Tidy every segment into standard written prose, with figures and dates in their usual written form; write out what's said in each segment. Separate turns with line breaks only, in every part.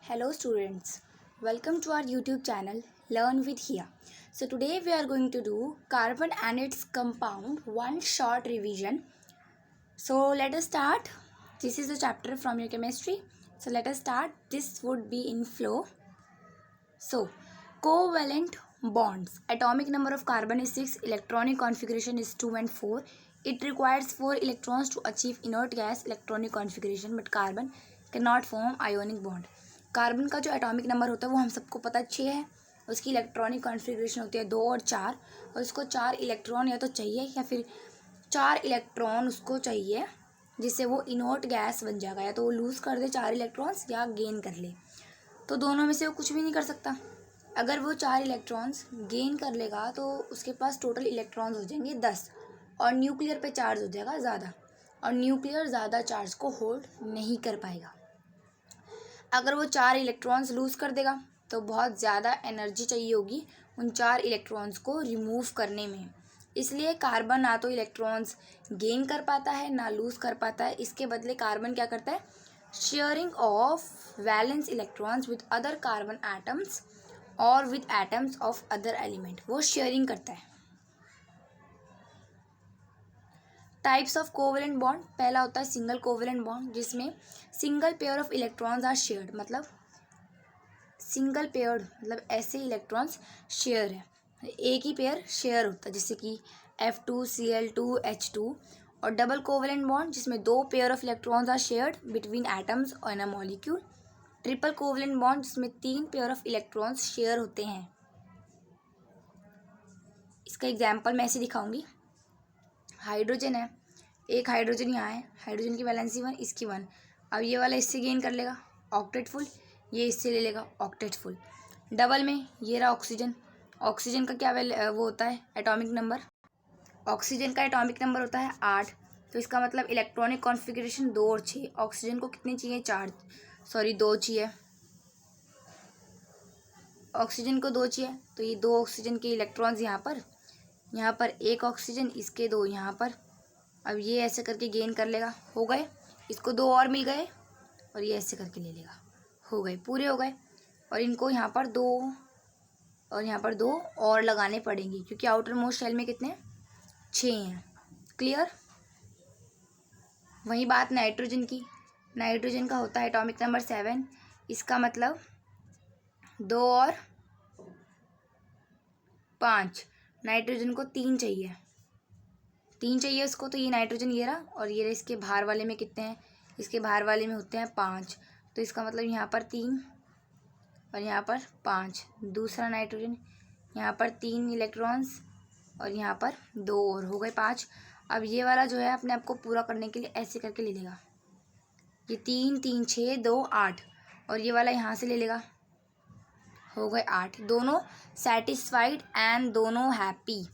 Hello students, welcome to our YouTube channel Learn with Hia. So today we are going to do carbon and its compound, one short revision. So let us start. This is the chapter from your chemistry. So let us start. This would be in flow. So covalent bonds. Atomic number of carbon is 6, electronic configuration is 2 and 4. It requires 4 electrons to achieve inert gas electronic configuration, but carbon cannot form ionic bond. Carbon का जो atomic number होता है वो हम सबको पता 6 है. उसकी इलेक्ट्रॉनिक कॉन्फ़िगरेशन होती है 2 और 4, और उसको 4 इलेक्ट्रॉन या तो चाहिए या फिर 4 इलेक्ट्रॉन उसको चाहिए जिससे वो इनर्ट गैस बन जाएगा. या तो वो लूज़ कर दे 4 इलेक्ट्रॉन्स या गेन कर ले, तो दोनों में से वो कुछ भी नहीं कर सकता. अगर वो 4 इलेक्ट्रॉन्स गेन कर लेगा तो उसके पास टोटल इलेक्ट्रॉन्स हो जाएंगे 10, और न्यूक्लियर पे चार्ज हो जाएगा ज़्यादा, और न्यूक्लियर ज़्यादा चार्ज को होल्ड नहीं कर पाएगा. अगर वो 4 इलेक्ट्रॉन्स लूज़ कर देगा तो बहुत ज़्यादा एनर्जी चाहिए होगी उन 4 इलेक्ट्रॉन्स को रिमूव करने में. इसलिए कार्बन ना तो इलेक्ट्रॉन्स गेन कर पाता है ना लूज़ कर पाता है. इसके बदले कार्बन क्या करता है, sharing of valence electrons with other carbon atoms और with atoms of other element, वो शेयरिंग करता है. Types of covalent bond. पहला होता है सिंगल कोवेलेंट बॉन्ड, जिसमें single pair of electrons are shared. मतलब सिंगल पेयर मतलब ऐसे इलेक्ट्रॉन्स शेयर है, एक ही पेयर शेयर होता है, जैसे कि F2Cl2H2. और डबल कोवेलेंट बॉन्ड जिसमें 2 pair of electrons are shared between atoms और in a molecule. Triple covalent bond जिसमें 3 पेयर ऑफ इलेक्ट्रॉन्स शेयर होते हैं. इसका एग्जाम्पल मैं ऐसे दिखाऊंगी. हाइड्रोजन है, एक हाइड्रोजन यहाँ है, हाइड्रोजन की वैलेंसी 1, इसकी 1. अब ये वाला इससे गेन कर लेगा ऑक्टेट फुल, ये इससे ले लेगा ऑक्टेट फुल. डबल में ये रहा ऑक्सीजन. ऑक्सीजन का क्या वो होता है एटॉमिक नंबर. ऑक्सीजन का एटॉमिक नंबर होता है 8. तो इसका मतलब इलेक्ट्रॉनिक कॉन्फ़िगरेशन 2 और 6. ऑक्सीजन को कितने चाहिए, 2 चाहिए. ऑक्सीजन को 2 चाहिए, तो ये 2 ऑक्सीजन के इलेक्ट्रॉन्स यहाँ पर एक ऑक्सीजन, इसके 2 यहाँ पर. अब ये ऐसे करके गेन कर लेगा, हो गए. इसको 2 और मिल गए, और ये ऐसे करके ले लेगा, हो गए, पूरे हो गए. और इनको यहाँ पर 2 और यहाँ पर 2 और लगाने पड़ेंगे, क्योंकि आउटर मोस्ट शेल में कितने 6 हैं. क्लियर. वही बात नाइट्रोजन की. नाइट्रोजन का होता है एटॉमिक नंबर 7. इसका मतलब 2 और 5. नाइट्रोजन को 3 चाहिए, 3 चाहिए उसको. तो ये नाइट्रोजन ये रहा, और ये रहा. इसके बाहर वाले में कितने हैं, इसके बाहर वाले में होते हैं 5. तो इसका मतलब यहाँ पर 3 और यहाँ पर 5. दूसरा नाइट्रोजन, यहाँ पर 3 इलेक्ट्रॉन्स और यहाँ पर 2 और, हो गए 5. अब ये वाला जो है अपने आप को पूरा करने के लिए ऐसे करके ले लेगा. ये 3 3 6 2 8, और ये वाला यहाँ से ले लेगा, हो गए 8. दोनों सेटिस्फाइड एंड दोनों हैप्पी.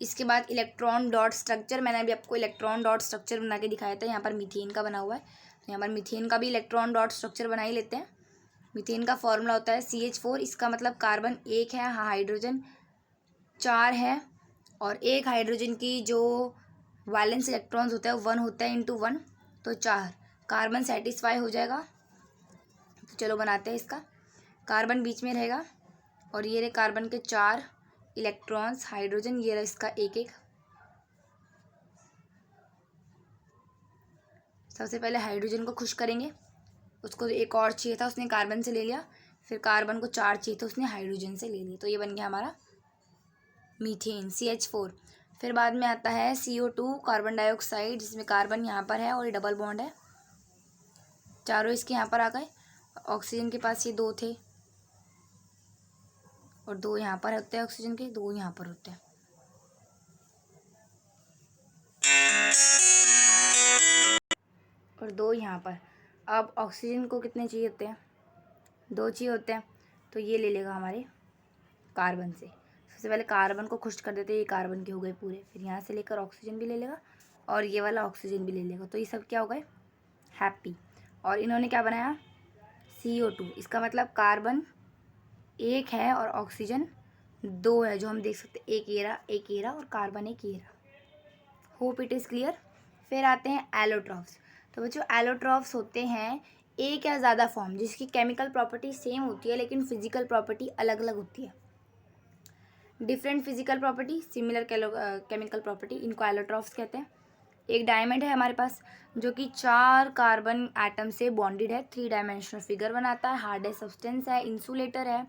इसके बाद इलेक्ट्रॉन डॉट स्ट्रक्चर. मैंने अभी आपको इलेक्ट्रॉन डॉट स्ट्रक्चर बना के दिखाया था. यहाँ पर मीथेन का बना हुआ है, तो यहाँ पर मीथेन का भी इलेक्ट्रॉन डॉट स्ट्रक्चर बना ही लेते हैं. मीथेन का फॉर्मूला होता है CH4. इसका मतलब कार्बन 1 है, हाइड्रोजन 4 है, और एक हाइड्रोजन की जो वैलेंस इलेक्ट्रॉन्स होता है 1 होता है इंटू 1, तो 4. कार्बन सेटिस्फाई हो जाएगा. तो चलो बनाते हैं इसका. कार्बन बीच में रहेगा, और ये रहे कार्बन के 4 इलेक्ट्रॉन्स. हाइड्रोजन ये रहा इसका 1 1. सबसे पहले हाइड्रोजन को खुश करेंगे. उसको एक और चाहिए था, उसने कार्बन से ले लिया. फिर कार्बन को 4 चाहिए था, उसने हाइड्रोजन से ले लिया. तो ये बन गया हमारा मीथेन CH4. फिर बाद में आता है CO2 कार्बन डाइऑक्साइड, जिसमें कार्बन यहाँ पर है और ये डबल बॉन्ड है. चारों इसके यहाँ पर आ गए. ऑक्सीजन के पास ये 2 थे, और 2 यहाँ पर होते हैं ऑक्सीजन के, 2 यहाँ पर होते हैं. और 2 यहाँ पर. अब ऑक्सीजन को कितने चाहिए होते हैं, 2 चाहिए होते हैं. तो ये ले लेगा हमारे कार्बन से. सबसे पहले कार्बन को खुश कर देते हैं, ये कार्बन के हो गए पूरे. फिर यहाँ से लेकर ऑक्सीजन भी ले लेगा, और ये वाला ऑक्सीजन भी ले लेगा. तो ये सब क्या हो गए, हैप्पी. और इन्होंने क्या बनाया, CO2. इसका मतलब कार्बन 1 है और ऑक्सीजन 2 है, जो हम देख सकते हैं. एक ये रहा और कार्बन एक ये रहा. Hope it is clear. फिर आते हैं एलोट्रॉफ्स. तो बच्चों एलोट्रॉफ्स होते हैं एक या ज़्यादा फॉर्म जिसकी केमिकल प्रॉपर्टी सेम होती है लेकिन फिजिकल प्रॉपर्टी अलग अलग होती है। Different physical property, similar chemical property, इनको एलोट्रॉफ्स कहते हैं। एक डायमंड है हमारे पास जो कि 4 कार्बन एटम से बॉन्डेड है, 3 डायमेंशनल फिगर बनाता है, हार्डेस्ट सब्सटेंस है, इंसुलेटर है।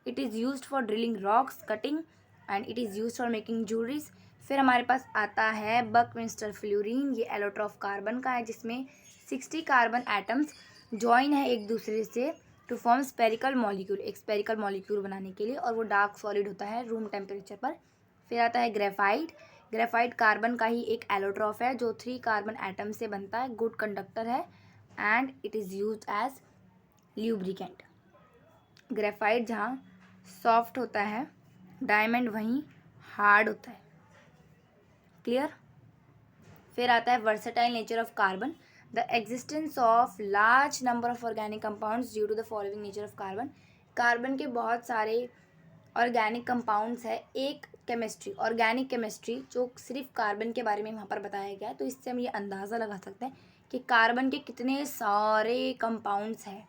It is used for drilling rocks, cutting and it is used for making jewelleries. फिर हमारे पास आता है बकमिंस्टर फ्लोरीन, ये एलोट्रॉफ कार्बन का है जिसमें 60 कार्बन एटम्स जॉइन है एक दूसरे से टू फॉर्म स्पेरिकल मॉलिक्यूल, एक स्पेरिकल मॉलिक्यूल बनाने के लिए, और वो डार्क सॉलिड होता है रूम टेम्परेचर पर। फिर आता है ग्रेफाइट। ग्रेफाइट कार्बन का ही एक एलोट्रॉफ है जो 3 कार्बन एटम से बनता है, गुड कंडक्टर है and it is used as lubricant. Graphite जहाँ सॉफ्ट होता है, डायमंड वहीं हार्ड होता है। क्लियर। फिर आता है versatile nature of carbon, the existence of large number of organic compounds due to the following nature of carbon. Carbon के बहुत सारे ऑर्गेनिक कंपाउंड्स है। एक केमिस्ट्री, ऑर्गेनिक केमिस्ट्री, जो सिर्फ कार्बन के बारे में वहाँ पर बताया गया है, तो इससे हम ये अंदाज़ा लगा सकते हैं कि कार्बन के कितने सारे कंपाउंड्स हैं।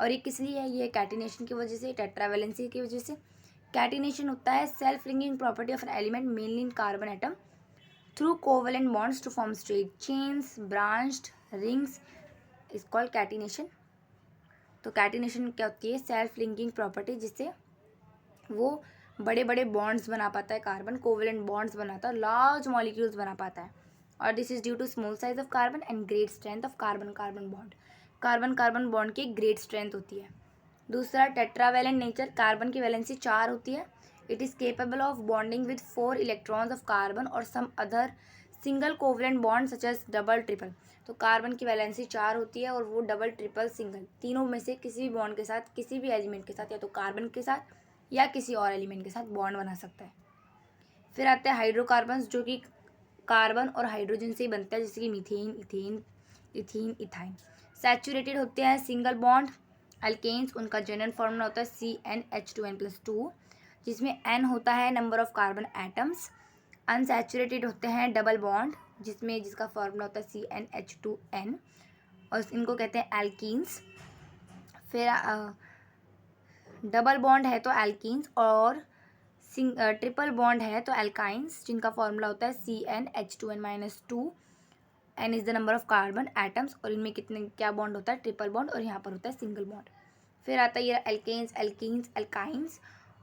और ये किस लिए है? ये कैटिनेशन की वजह से, टेट्रावैलेंसी की वजह से। कैटिनेशन होता है self linking property of an element mainly in carbon atom through covalent bonds to form straight chains, branched rings is called catenation. तो कैटिनेशन क्या होती है? सेल्फ लिंकिंग प्रॉपर्टी, जिससे वो बड़े बड़े बॉन्ड्स बना पाता है, कार्बन कोवेलेंट बॉन्ड्स बनाता है, लार्ज मॉलिक्यूल्स बना पाता है। और this is due to small size of carbon and great strength of carbon carbon bond. Carbon carbon bond की ग्रेट स्ट्रेंथ होती है। दूसरा, टेट्रावैलेंट नेचर, कार्बन की वैलेंसी 4 होती है। It is capable of bonding with 4 electrons of carbon और some other single covalent bond such as double triple. तो carbon की वैलेंसी 4 होती है और वो डबल ट्रिपल सिंगल तीनों में से किसी भी बॉन्ड के साथ, किसी भी एलिमेंट के साथ, या तो कार्बन के साथ या किसी और एलिमेंट के साथ बॉन्ड बना सकता है। फिर आते हैं हाइड्रोकार्बन्स, जो कि कार्बन और हाइड्रोजन से ही बनता है, जैसे कि methane, ethane, ethene, ethyne. Saturated होते हैं, सिंगल बॉन्ड। अल्केन्स, उनका जनरल फॉर्मूला होता है CnH2n+2, जिसमें n होता है number of carbon atoms. Unsaturated होते हैं डबल बॉन्ड, जिसका फॉर्मूला होता है CnH2n, और इनको कहते हैं एल्कीन्स। फिर डबल बॉन्ड है तो एल्कीन्स, और ट्रिपल बॉन्ड है तो एल्काइंस, जिनका फॉर्मूला होता है CnH2n-2। n is the number of carbon atoms, और इनमें क्या बॉन्ड होता है? ट्रिपल बॉन्ड, और यहाँ पर होता है सिंगल बॉन्ड। फिर आता है ये एल्केन्स, एल्कीन्स, एल्काइंस,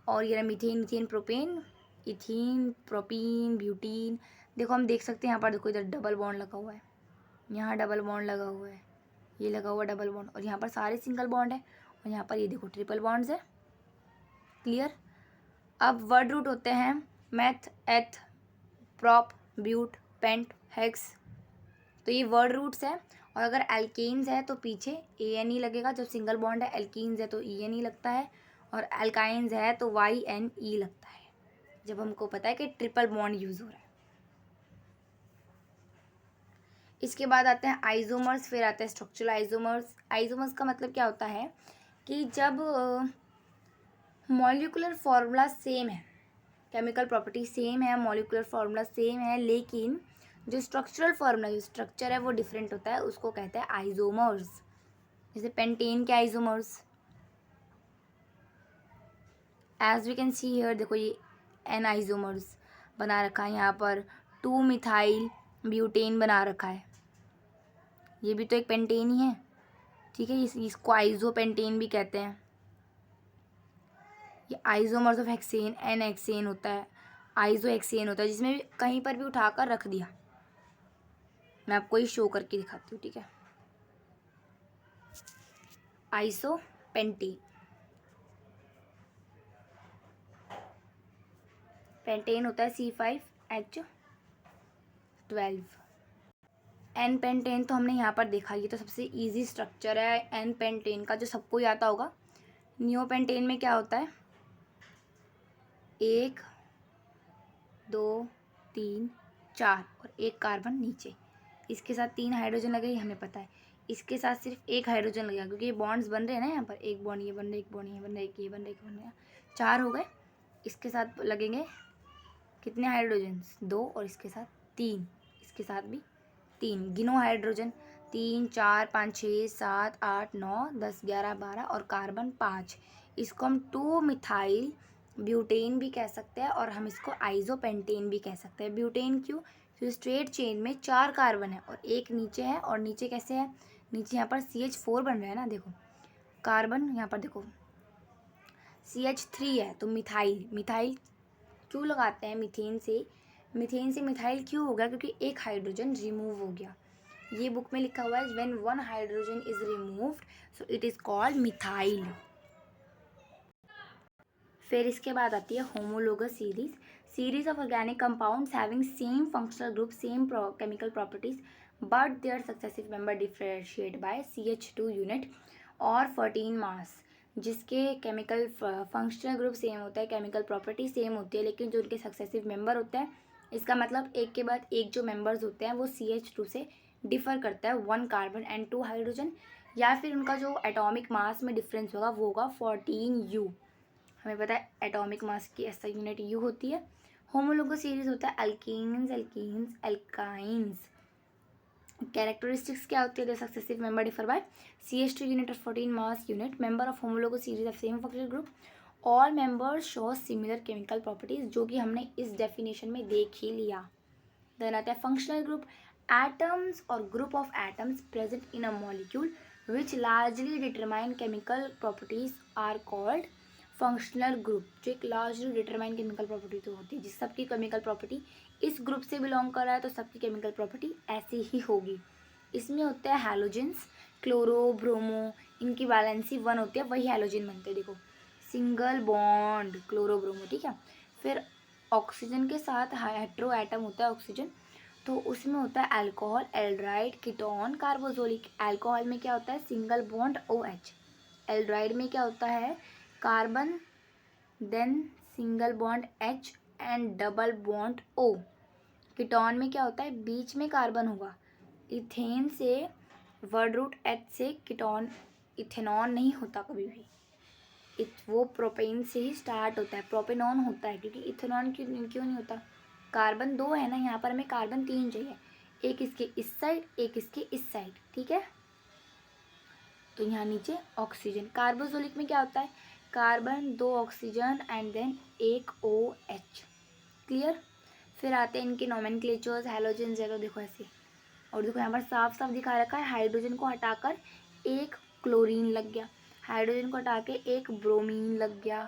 और ये methane, ethane, propane, ethene, propene, butene. देखो हम देख सकते हैं यहाँ पर, देखो इधर डबल बॉन्ड लगा हुआ है, यहाँ डबल बॉन्ड लगा हुआ है, ये लगा हुआ डबल बॉन्ड, और यहाँ पर सारे सिंगल बॉन्ड है, और यहाँ पर ये देखो ट्रिपल बॉन्ड्स है। क्लियर। अब वर्ड रूट होते हैं मैथ, एथ, प्रॉप, ब्यूट, पेंट, हेक्स। तो ये वर्ड रूट्स है। और अगर एल्केन्स है तो पीछे ANE लगेगा, जब सिंगल बॉन्ड है। एल्कीन्स है तो ENE लगता है, और एल्काइंस है तो YNE लगता है, जब हमको पता है कि ट्रिपल बॉन्ड यूज हो रहा है। इसके बाद आते हैं आइसोमर्स, फिर आते हैं स्ट्रक्चरल आइसोमर्स। आइसोमर्स का मतलब क्या होता है कि जब मॉलिक्यूलर फॉर्मूला सेम है, केमिकल प्रॉपर्टी सेम है, मॉलिक्यूलर फॉर्मूला सेम है, लेकिन जो स्ट्रक्चरल फॉर्मूला, जो स्ट्रक्चर है वो डिफरेंट होता है, उसको कहते हैं आइसोमर्स। जैसे पेंटेन के isomers, as we can see here, देखो ये N आइसोमर्स बना रखा है, यहाँ पर 2 मिथाइल ब्यूटेन बना रखा है, ये भी तो एक पेंटेन ही है। ठीक है, इसको आइसोपेंटेन भी कहते हैं। ये isomers of hexane, N hexane होता है, आइसो हेक्सेन होता है, जिसमें भी कहीं पर भी उठाकर रख दिया। मैं आपको ये शो करके दिखाती हूँ, ठीक है। आइसोपेंटेन, पेंटेन होता है C5H12। N पेंटेन तो हमने यहाँ पर देखा, ये तो सबसे इजी स्ट्रक्चर है N पेंटेन का, जो सबको ही आता होगा। नियो पेंटेन में क्या होता है? 1 2 3 4 और एक कार्बन नीचे, इसके साथ 3 हाइड्रोजन लगे, हमें पता है। इसके साथ सिर्फ एक हाइड्रोजन लगेगा, क्योंकि ये बॉन्ड्स बन रहे हैं ना, यहाँ पर एक बॉन्ड ये बन रहा है, एक बॉन्ड ये बन रहा है, एक ये बन रहा है, एक बन रहा है, 4 हो गए। इसके साथ लगेंगे कितने हाइड्रोजन? 2, और इसके साथ 3, इसके साथ भी 3। गिनो हाइड्रोजन, 3 4 5 6 7 8 9 10 11 12 और कार्बन 5। इसको हम 2 मिथाइल ब्यूटेन भी कह सकते हैं और हम इसको आइसोपेंटेन भी कह सकते हैं। ब्यूटेन क्यों? तो स्ट्रेट चेन में 4 कार्बन है और एक नीचे है, और नीचे कैसे है, नीचे यहाँ पर CH4 बन रहा है ना, देखो कार्बन यहाँ पर देखो CH3 है, तो मिथाइल। मिथाइल क्यों लगाते हैं मीथेन से? मीथेन से मिथाइल क्यों हो गया? क्योंकि एक हाइड्रोजन रिमूव हो गया। ये बुक में लिखा हुआ है when 1 hydrogen is removed so it is called methyl. फिर इसके बाद आती है homologous series of organic compounds having same functional group, same chemical properties, but their successive member differentiate by CH2 unit और 14 मास। जिसके केमिकल फंक्शनल ग्रुप सेम होता है, chemical property same होती है, लेकिन जो उनके सक्सेसिव मेंबर होते हैं, इसका मतलब एक के बाद एक जो मेंबर्स होते हैं वो CH2 से डिफर करता है 1 कार्बन एंड 2 हाइड्रोजन, या फिर उनका जो एटॉमिक मास में डिफरेंस होगा वो होगा 14U। हमें पता है एटॉमिक मास की ऐसा यूनिट U होती है। होमोलोगस सीरीज होता है अल्कीन्स, एल्कीन्स, एल्काइंस। कैरेक्टरिस्टिक्स क्या होती है? The successive member differ by CH2 unit और 14 mass unit. Member of homologous series of same functional group, all members show similar chemical properties, जो कि हमने इस डेफिनेशन में देख ही लिया। देन आता है फंक्शनल ग्रुप, एटम्स और group of atoms present in a molecule which largely determine chemical properties are called functional group. जो एक लार्जली डिटरमाइन केमिकल प्रॉपर्टी तो होती है, जिस सबकी केमिकल प्रॉपर्टी इस ग्रुप से बिलोंग कर रहा है, तो सबकी केमिकल प्रॉपर्टी ऐसी ही होगी। इसमें होते हैं हैलोजेंस, क्लोरो, ब्रोमो, इनकी वैलेंसी 1 होती है, वही हैलोजन बनते हैं। देखो सिंगल बॉन्ड क्लोरो ब्रोमो, ठीक है। फिर ऑक्सीजन के साथ हेट्रो एटम होता है ऑक्सीजन, तो उसमें होता है अल्कोहल, एल्ड्राइड, कीटोन, कार्बोजोलिक। अल्कोहल में क्या होता है? Single bond OH। एल्ड्राइड में क्या होता है? Carbon, then single bond H and double bond O। Ketone में क्या होता है? बीच में कार्बन होगा। इथेन से वर्ड रूट H से कीटोन, इथेनॉन नहीं होता कभी भी, वो प्रोपेन से ही स्टार्ट होता है, प्रोपेनॉन होता है। क्योंकि इथेनॉन क्यों नहीं होता? कार्बन 2 है ना, यहाँ पर हमें कार्बन 3 चाहिए, एक इसके इस साइड, एक इसके इस साइड, ठीक है। तो यहाँ नीचे ऑक्सीजन। कार्बोजोलिक में क्या होता है? कार्बन, 2 ऑक्सीजन एंड देन एक OH। क्लियर। फिर आते हैं इनके नोमेनक्लेचर्स, हैलोजन, जेरो, देखो ऐसे। और देखो यहाँ पर साफ साफ दिखा रखा है, हाइड्रोजन को हटाकर एक क्लोरीन लग गया, हाइड्रोजन को हटा के एक ब्रोमीन लग गया।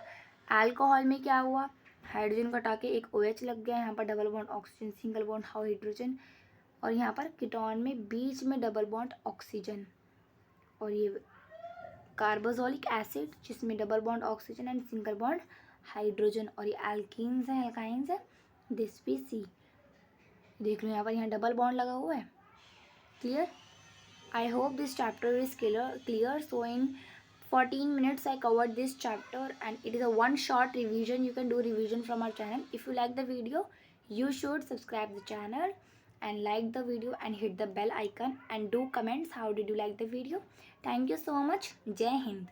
अल्कोहल में क्या हुआ? हाइड्रोजन को हटा के एक OH लग गया, यहाँ पर double bond oxygen, single bond hydrogen. और यहाँ पर कीटोन में बीच में डबल बॉन्ड ऑक्सीजन। और ये कार्बोजोलिक एसिड जिसमें double bond oxygen and single bond hydrogen. और ये एल्कीन्स है, एल्काइंस है, दिस भी C। देख लो यहाँ पर, यहाँ डबल बॉन्ड लगा हुआ है। Clear. I hope this chapter is clear. So in 14 minutes I covered this chapter, and it is a one short revision. You can do revision from our channel. If you like the video, you should subscribe the channel and like the video and hit the bell icon and do comments how did you like the video. Thank you so much. Jai Hind.